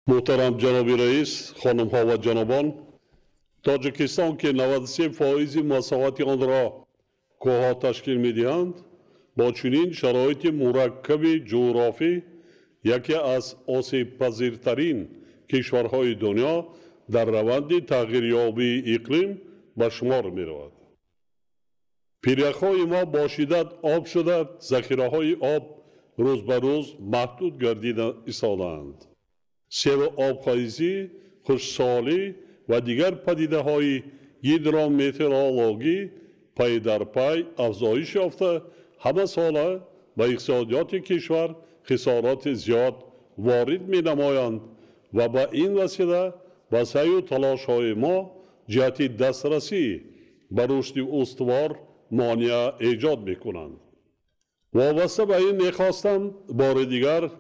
محترم جناب رئیس، خانم ها و جنابان، تاجیکستان که 93% مساحت آن را کوهها تشکیل می‌دهند، با چنین شرایط مرکب جغرافی یکی از آسیب پذیرترین کشورهای دنیا در روند تغییریابی اقلیم به شمار می‌رود. پیرک‌های ما با شدت آب شده، ذخیره‌های آب روز به روز محدود گردیده ایستاده‌اند. سیل آبخیزی، خشکسالی و دیگر پدیده‌های هیدرومتئورولوژی پی در پی افزایش یافته، همه ساله به اقتصادیات کشور خسارات زیاد وارد می‌نمایند و به این وسیله به سعی و تلاش‌های ما جهت دسترسی به رشد استوار مانع ایجاد می‌کنند. وابسته به این می‌خواستم بار دیگر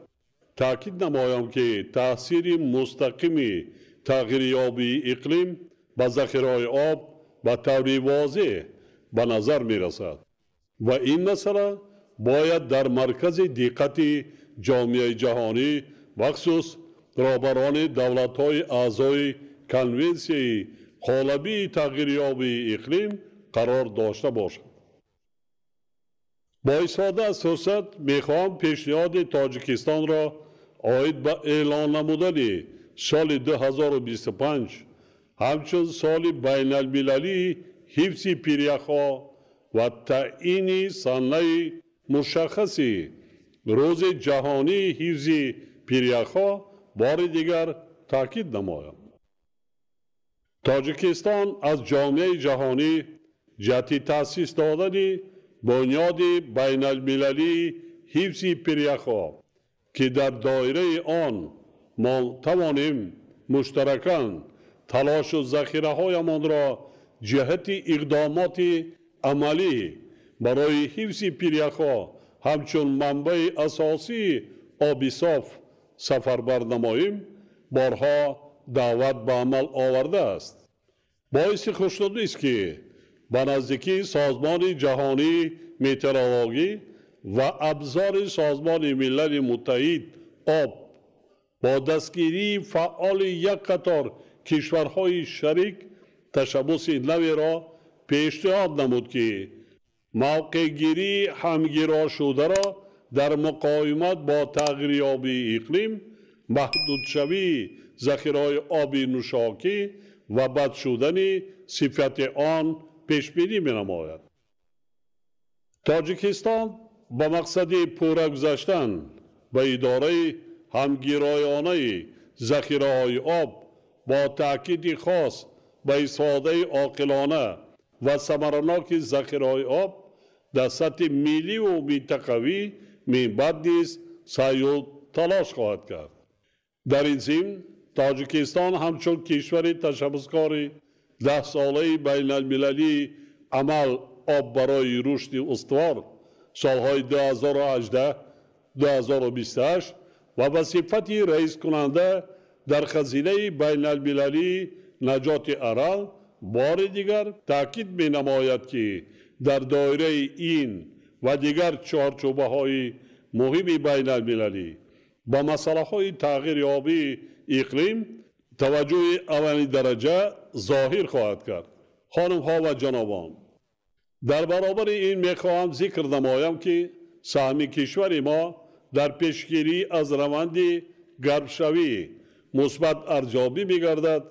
تأکید نمایم که تأثیر مستقیم تغییریابی اقلیم به ذخیره‌های آب به طور واضح به نظر می‌رسد و این مسئله باید در مرکز دقت جامعه جهانی و خصوص رهبران دولت‌های اعضای کنونسیون قالبی تغییریابی اقلیم قرار داشته باشد. با استفاده از فرصت می‌خواهم پیشنهاد تاجیکستان را عاید به اعلان نمودن سال 2025 همچون سال بین المللی حفظ پیریخ‌ها و تعیین سنه مشخصی روز جهانی حفظ پیریخ‌ها بار دیگر تاکید نمایم. تاجیکستان از جامعه جهانی جهت تأسیس دادن بنیاد بین المللی حفظ پیریخ‌ها که در دایره آن ما توانیم مشترکاً تلاش و ذخیره‌هایمان را جهت اقدامات عملی برای حفظ پیریخ‌ها همچون منبع اساسی آب صاف سفربر نماییم بارها دعوت به عمل آورده است. باعث خوشنودی است که به نزدیکی سازمان جهانی متئورولوژی و ابزار سازمان ملل متحد آب با دستگیری فعال یک قطار کشورهای شریک تشبث نوی را پیشنهاد نمود که موقع گیری همگیرا شده را در مقاومت با تغییریابی اقلیم، محدود شوی ذخیره‌های آب نوشاکی و بد شدن صفت آن پیش بینی می‌نماید. تاجیکستان با مقصد پورا گذاشتن به اداره همگرایانه ذخیره‌های آب با تأکید خاص به استفاده عاقلانه و ثمرناک ذخیره‌های آب در سطح ملی و منطقوی من بعد نیز سعی و تلاش خواهد کرد. در این ضمن تاجیکستان همچون کشور تشبثکار 10 ساله بین المللی عمل آب برای رشد استوار سالهای 2018-2028 و به صفت رئیس کننده در خزینه بین المللی نجات ارال بار دیگر تأکید می نماید که در دایره این و دیگر چارچوبه های مهم بین المللی با مسئله های تغییریابی اقلیم توجه اولین درجه ظاهر خواهد کرد. خانم ها و جنابان، در برابر این میخواهم ذکر نمایم که سهم کشور ما در پیشگیری از روند گرمشوی مثبت ارزیابی می‌گردد،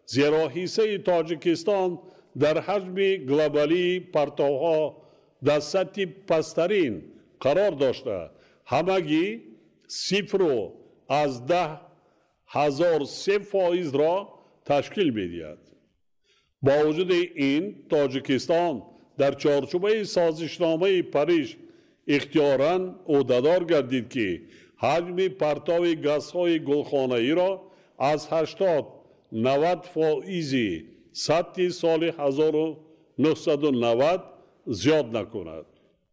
زیرا حصه تاجیکستان در حجم گلوبالی پرتوها در سطح پسترین قرار داشته همگی 0.1003% را تشکیل می‌دهد. با وجود این تاجیکستان در چارچوبه سازشنامه پاریس اختیاراً عهده‌دار گردید که حجم پرتو گازهای گلخانه‌ای را از 80-90% سطح سال 1990 زیاد نکند.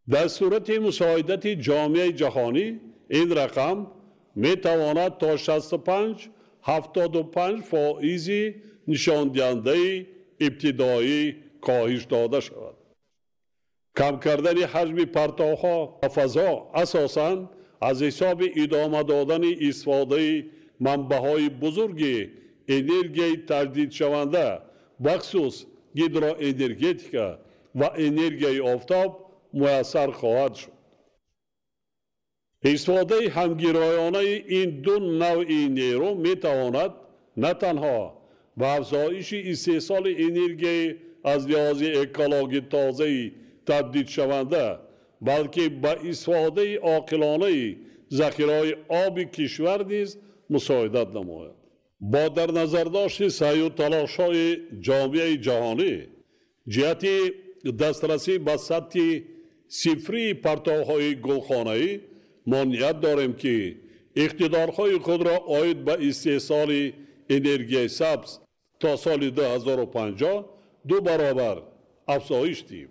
در صورت مساعدت جامعه جهانی این رقم می تواند تا 65-75% نشان دهنده ابتدایی کاهش داده شود. کم کردن حجم پرتوها و فضا اساساً از حساب ادامه دادن استفاده منبعهای بزرگی انرژی تجدید شونده بخصوص هیدروانرژیتیکا و انرژی آفتاب میسر خواهد شد. استفاده همگرایانه این دو نوع نیرو میتواند نه تنها به افزایش استحصال انرژی از لحاظ اکولوژی تازه تبدیل شونده بلکه به استفاده عاقلانه ذخیره‌های آب کشور نیز مساعدت نماید. با در نظر داشت سعی و تلاش‌های جامعه جهانی جهت دسترسی به سطح صفری پرتوهای گلخانه‌ای ما نیت داریم که اقتدارهای خود را عاید به استحصال انرژی سبز تا سال 2050 دو برابر افزایش دهیم.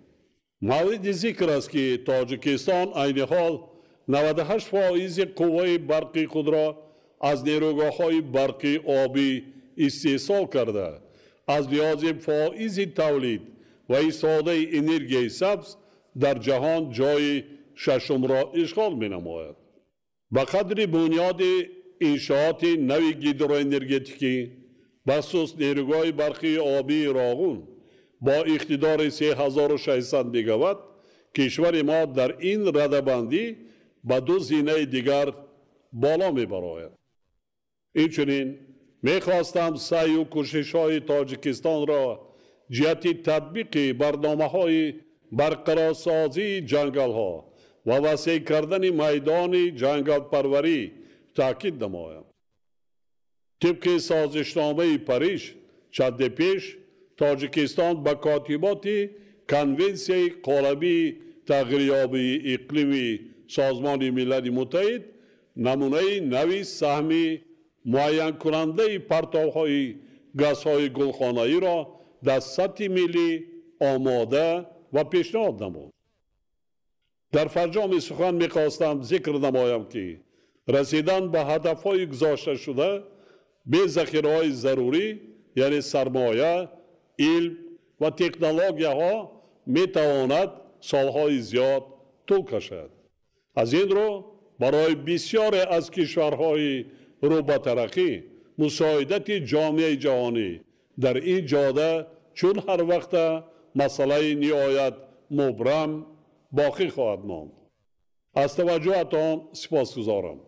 مورد ذکر است که تاجیکستان عین حال 98% قوه برقی خود را از نیروگاه‌های برقی آبی استحصال کرده از لحاظ فائز تولید و استفاده انرژی سبز در جهان جای ششم را اشغال می‌نماید. به قدر بنیاد انشاءات نوی هیدروانرژیتیکی بخصوص نیروگاه برقی آبی راغون با اقتدار 3600 مگاوات کشور ما در این رده‌بندی به دو زینه دیگر بالا می‌براید. اینچنین می‌خواستم سعی و کوشش‌های تاجیکستان را جهت تطبیق برنامه‌های برقرارسازی جنگل‌ها و وسیع کردن میدان جنگل پروری تاکید نمایم. طبق سازشنامه پاریس چند پیش تاجیکستان به کاتبات کنونسیون قالبی تغییریابی اقلیمی سازمان ملل متحد نمونه نوی سهمی معین کننده پرتوهای گازهای گلخانه‌ای را در سطح ملی آماده و پیشنهاد نمود. در فرجام سخن می‌خواستم ذکر نمایم که رسیدن به هدف‌های گذاشته شده به ذخیره‌های ضروری یعنی سرمایه، علم و تکنولوژی‌ها می‌تواند سالهای زیاد طول کشد. از این رو برای بسیاری از کشورهای رو به ترقی مساعدت جامعه جهانی در این جاده چون هر وقت مسئله نهایت مبرم باقی خواهد ماند. از توجهتان سپاسگزارم.